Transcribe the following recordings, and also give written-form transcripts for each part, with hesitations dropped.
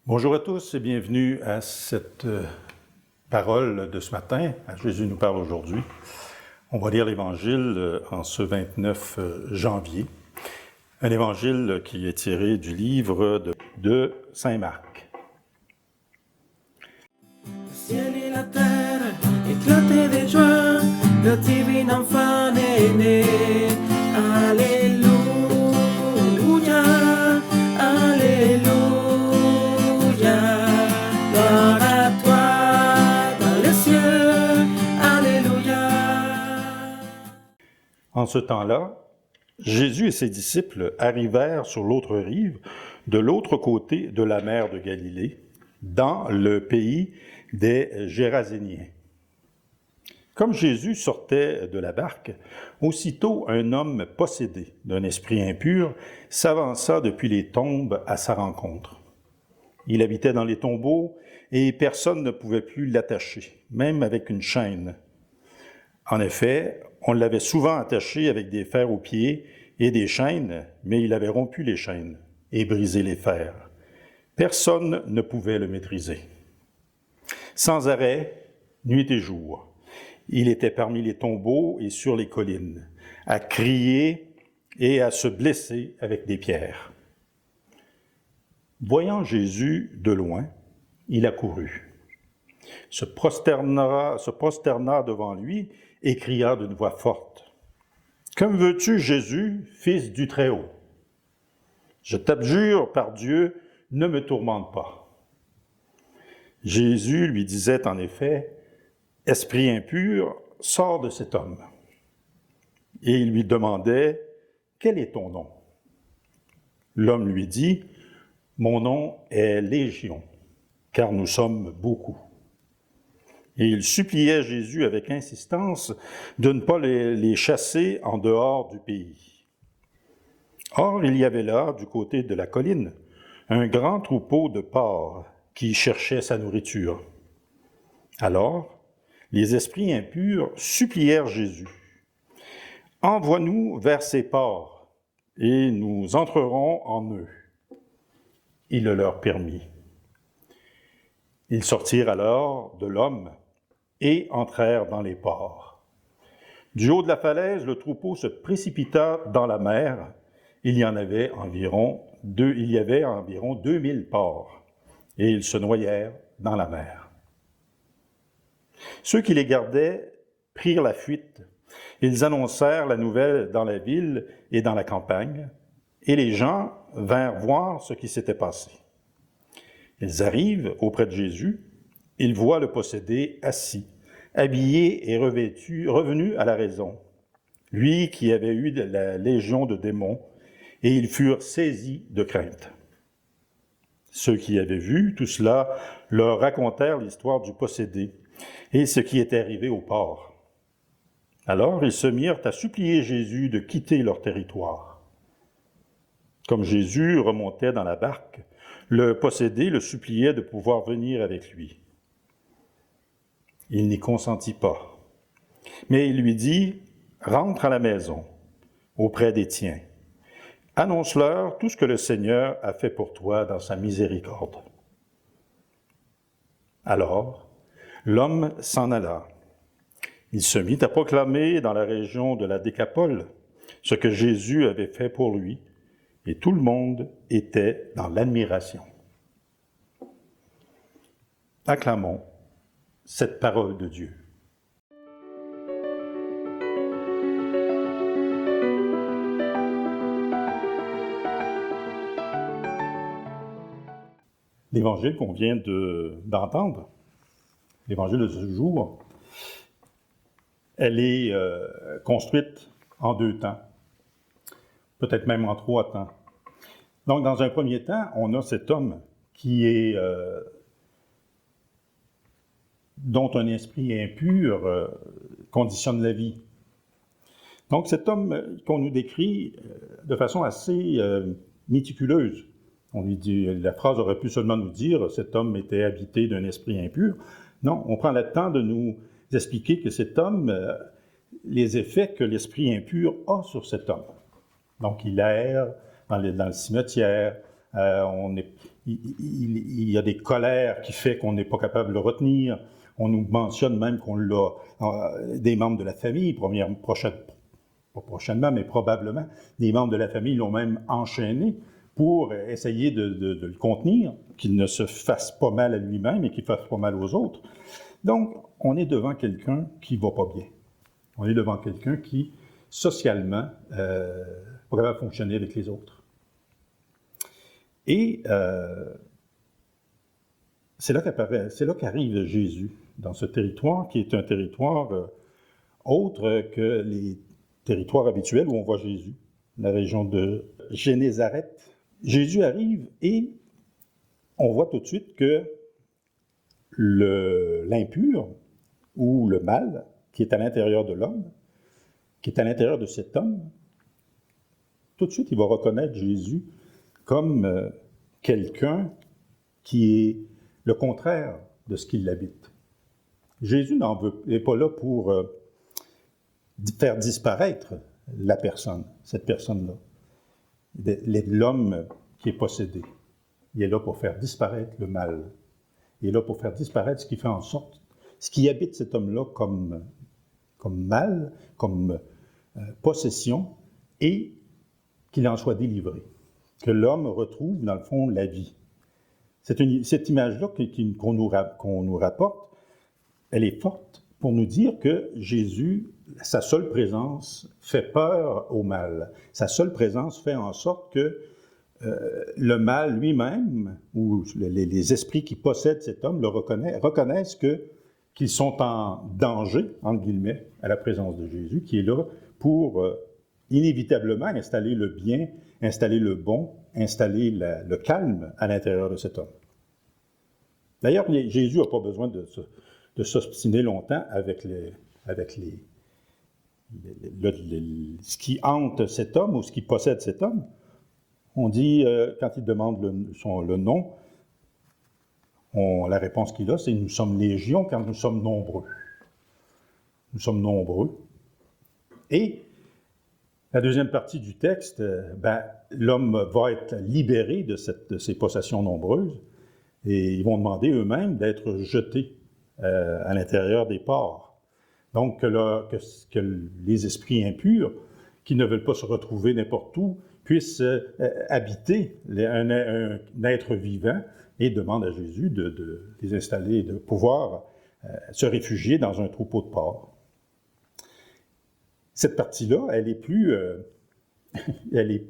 Bonjour à tous et bienvenue à cette parole de ce matin. Jésus nous parle aujourd'hui. On va lire l'Évangile en ce 29 janvier. Un Évangile qui est tiré du livre de Saint Marc. Le ciel et la terre éclataient de joie, le divin enfant est né. Alléluia, Alléluia. Gloire à toi dans les cieux, Alléluia. En ce temps-là, Jésus et ses disciples arrivèrent sur l'autre rive, de l'autre côté de la mer de Galilée, dans le pays des Géraséniens. Comme Jésus sortait de la barque, aussitôt un homme possédé d'un esprit impur s'avança depuis les tombes à sa rencontre. Il habitait dans les tombeaux et personne ne pouvait plus l'attacher, même avec une chaîne. En effet, on l'avait souvent attaché avec des fers aux pieds et des chaînes, mais il avait rompu les chaînes et brisé les fers. Personne ne pouvait le maîtriser. Sans arrêt, nuit et jour, il était parmi les tombeaux et sur les collines, à crier et à se blesser avec des pierres. Voyant Jésus de loin, il accourut, se prosterna devant lui et cria d'une voix forte. « Que me veux-tu, Jésus, fils du Très-Haut? Je t'abjure par Dieu, ne me tourmente pas. » Jésus lui disait en effet, « Esprit impur, sors de cet homme. » Et il lui demandait, « Quel est ton nom? » L'homme lui dit, « Mon nom est Légion, car nous sommes beaucoup. » Et il suppliait Jésus avec insistance de ne pas les chasser en dehors du pays. Or, il y avait là, du côté de la colline, un grand troupeau de porcs qui cherchait sa nourriture. Alors, les esprits impurs supplièrent Jésus. « Envoie-nous vers ces porcs, et nous entrerons en eux. » Il le leur permit. Ils sortirent alors de l'homme et entrèrent dans les porcs. Du haut de la falaise, le troupeau se précipita dans la mer. Il y avait environ 2000 porcs, et ils se noyèrent dans la mer. Ceux qui les gardaient prirent la fuite. Ils annoncèrent la nouvelle dans la ville et dans la campagne, et les gens vinrent voir ce qui s'était passé. Ils arrivent auprès de Jésus, ils voient le possédé assis, habillé et revêtu, revenu à la raison, lui qui avait eu la légion de démons, et ils furent saisis de crainte. Ceux qui avaient vu tout cela leur racontèrent l'histoire du possédé et ce qui était arrivé aux porcs. Alors ils se mirent à supplier Jésus de quitter leur territoire. Comme Jésus remontait dans la barque, le possédé le suppliait de pouvoir venir avec lui. Il n'y consentit pas. Mais il lui dit, « Rentre à la maison, auprès des tiens. Annonce-leur tout ce que le Seigneur a fait pour toi dans sa miséricorde. » Alors, l'homme s'en alla. Il se mit à proclamer dans la région de la Décapole ce que Jésus avait fait pour lui, et tout le monde était dans l'admiration. Acclamons cette parole de Dieu. L'évangile qu'on vient d'entendre, l'évangile de ce jour, elle est construite en 2 temps, peut-être même en 3 temps. Donc, dans un premier temps, on a cet homme qui est, dont un esprit impur conditionne la vie. Donc, cet homme qu'on nous décrit de façon assez méticuleuse. On lui dit, la phrase aurait pu seulement nous dire « cet homme était habité d'un esprit impur ». Non, on prend le temps de nous expliquer que cet homme, les effets que l'esprit impur a sur cet homme. Donc, il erre dans le cimetière, il y a des colères qui font qu'on n'est pas capable de le retenir. On nous mentionne même qu'on l'a, des membres de la famille, pas prochainement, mais probablement, des membres de la famille l'ont même enchaîné pour essayer de le contenir, qu'il ne se fasse pas mal à lui-même et qu'il ne fasse pas mal aux autres. Donc, on est devant quelqu'un qui ne va pas bien. On est devant quelqu'un qui, socialement, pas capable de fonctionner avec les autres. Et c'est là qu'arrive Jésus, dans ce territoire qui est un territoire autre que les territoires habituels où on voit Jésus, la région de Génézareth. Jésus arrive et on voit tout de suite que l'impur ou le mal qui est à l'intérieur de l'homme, qui est à l'intérieur de cet homme, tout de suite il va reconnaître Jésus comme quelqu'un qui est le contraire de ce qui l'habite. Jésus n'est pas là pour faire disparaître la personne, cette personne-là, l'homme qui est possédé. Il est là pour faire disparaître le mal. Il est là pour faire disparaître ce qui fait en sorte, ce qui habite cet homme-là comme mal, comme possession, et qu'il en soit délivré. Que l'homme retrouve, dans le fond, la vie. Cette image-là qu'on nous rapporte, elle est forte pour nous dire que Jésus, sa seule présence, fait peur au mal. Sa seule présence fait en sorte que le mal lui-même, ou les esprits qui possèdent cet homme, reconnaissent qu'ils sont en danger, entre guillemets, à la présence de Jésus, qui est là pour inévitablement installer le bien, installer le bon, installer le calme à l'intérieur de cet homme. D'ailleurs, Jésus n'a pas besoin de s'obstiner longtemps avec ce qui hante cet homme ou ce qui possède cet homme. On dit, quand il demande le nom, la réponse qu'il a, c'est « nous sommes légions car nous sommes nombreux ». Nous sommes nombreux. Et la deuxième partie du texte, l'homme va être libéré de ces possessions nombreuses et ils vont demander eux-mêmes d'être jetés à l'intérieur des ports. Donc, que les esprits impurs, qui ne veulent pas se retrouver n'importe où, puissent habiter un être vivant et demandent à Jésus de les installer, de pouvoir se réfugier dans un troupeau de porcs. Cette partie-là, elle est plus...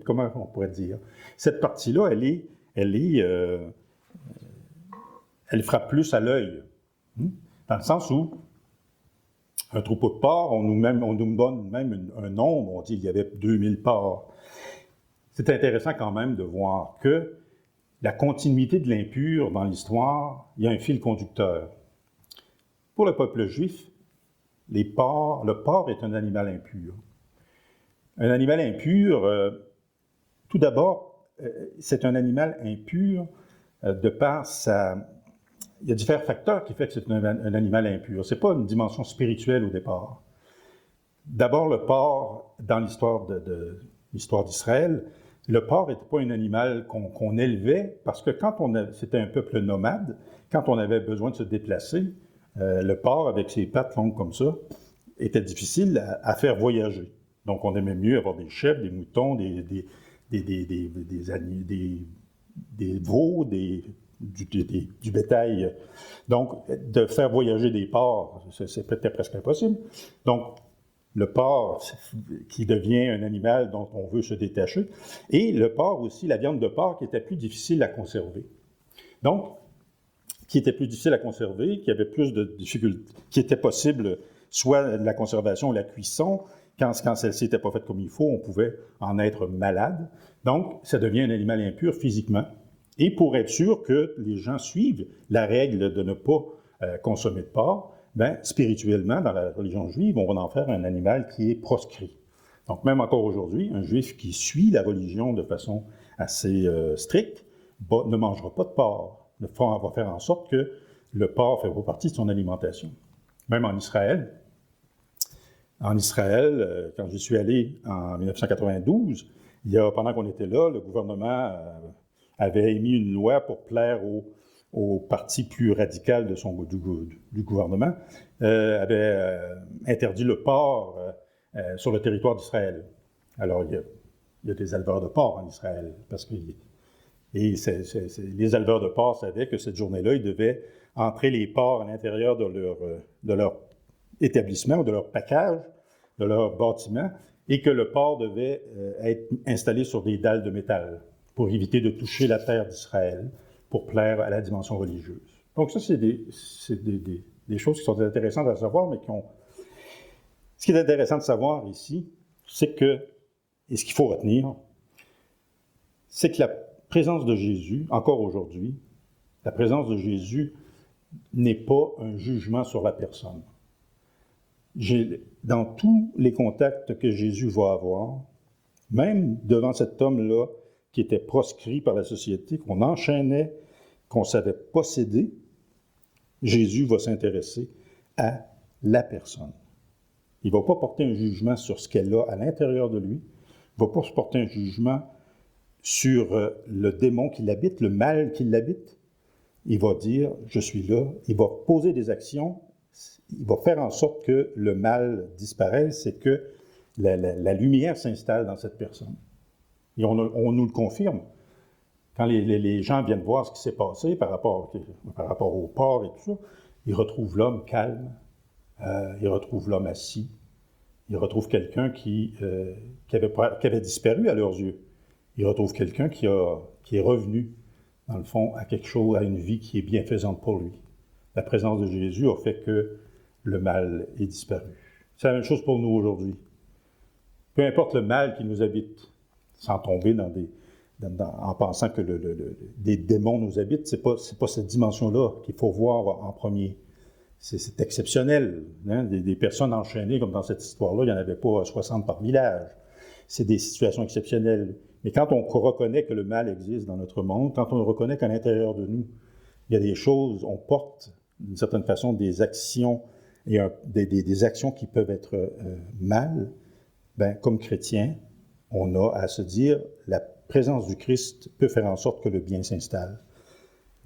comment on pourrait dire? Cette partie-là, elle frappe plus à l'œil. Dans le sens où un troupeau de porcs, on nous donne même un nombre, on dit qu'il y avait 2000 porcs. C'est intéressant quand même de voir que la continuité de l'impur dans l'histoire, il y a un fil conducteur. Pour le peuple juif, le porc est un animal impur. Un animal impur, tout d'abord, c'est un animal impur de par sa... Il y a différents facteurs qui font que c'est un animal impur. Ce n'est pas une dimension spirituelle au départ. D'abord, le porc, dans l'histoire d'Israël, le porc n'était pas un animal qu'on élevait parce que c'était un peuple nomade, quand on avait besoin de se déplacer, le porc, avec ses pattes longues comme ça, était difficile à faire voyager. Donc, on aimait mieux avoir des chèvres, des moutons, des veaux, du bétail. Donc, de faire voyager des porcs, c'est peut-être presque impossible. Donc, le porc qui devient un animal dont on veut se détacher, et le porc aussi, la viande de porc qui était plus difficile à conserver. Donc, qui était plus difficile à conserver, qui avait plus de difficultés, qui était possible soit la conservation ou la cuisson. Quand celle-ci n'était pas faite comme il faut, on pouvait en être malade. Donc, ça devient un animal impur physiquement. Et pour être sûr que les gens suivent la règle de ne pas consommer de porc, spirituellement, dans la religion juive, on va en faire un animal qui est proscrit. Donc, même encore aujourd'hui, un juif qui suit la religion de façon assez stricte ne mangera pas de porc. On va faire en sorte que le porc fait pas partie de son alimentation. Même en Israël, quand j'y suis allé en 1992, pendant qu'on était là, le gouvernement avait émis une loi pour plaire au parti plus radical du gouvernement, avait interdit le porc sur le territoire d'Israël. Alors, il y a des éleveurs de porc en Israël, parce que les éleveurs de porc savaient que cette journée-là, ils devaient entrer les porcs à l'intérieur de leur établissement, de leur package, de leur bâtiment, et que le porc devait être installé sur des dalles de métal pour éviter de toucher la terre d'Israël, pour plaire à la dimension religieuse. Donc ça, c'est des choses qui sont intéressantes à savoir, mais Ce qui est intéressant de savoir ici, c'est que, et ce qu'il faut retenir, c'est que la présence de Jésus, encore aujourd'hui, la présence de Jésus n'est pas un jugement sur la personne. Dans tous les contacts que Jésus va avoir, même devant cet homme-là qui était proscrit par la société, qu'on enchaînait, qu'on savait posséder, Jésus va s'intéresser à la personne. Il ne va pas porter un jugement sur ce qu'elle a à l'intérieur de lui. Il ne va pas se porter un jugement sur le démon qui l'habite, le mal qui l'habite. Il va dire, je suis là. Il va poser des actions. Il va faire en sorte que le mal disparaisse, c'est que la lumière s'installe dans cette personne. Et on nous le confirme. Quand les gens viennent voir ce qui s'est passé par rapport au porc et tout ça, ils retrouvent l'homme calme, ils retrouvent l'homme assis, ils retrouvent quelqu'un qui avait disparu à leurs yeux. Ils retrouvent quelqu'un qui est revenu, dans le fond, à quelque chose, à une vie qui est bienfaisante pour lui. La présence de Jésus a fait que le mal est disparu. C'est la même chose pour nous aujourd'hui. Peu importe le mal qui nous habite, sans tomber en pensant que des démons nous habitent, c'est pas cette dimension-là qu'il faut voir en premier. C'est exceptionnel. Hein? Des personnes enchaînées, comme dans cette histoire-là, il n'y en avait pas 60 par village. C'est des situations exceptionnelles. Mais quand on reconnaît que le mal existe dans notre monde, quand on reconnaît qu'à l'intérieur de nous, il y a des choses, on porte d'une certaine façon des actions, et des actions qui peuvent être mal, ben, comme chrétien, on a à se dire, la présence du Christ peut faire en sorte que le bien s'installe.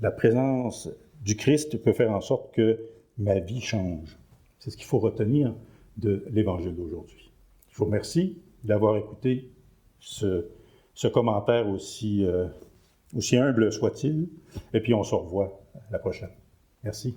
La présence du Christ peut faire en sorte que ma vie change. C'est ce qu'il faut retenir de l'Évangile d'aujourd'hui. Je vous remercie d'avoir écouté ce commentaire aussi humble soit-il, et puis on se revoit la prochaine. Merci.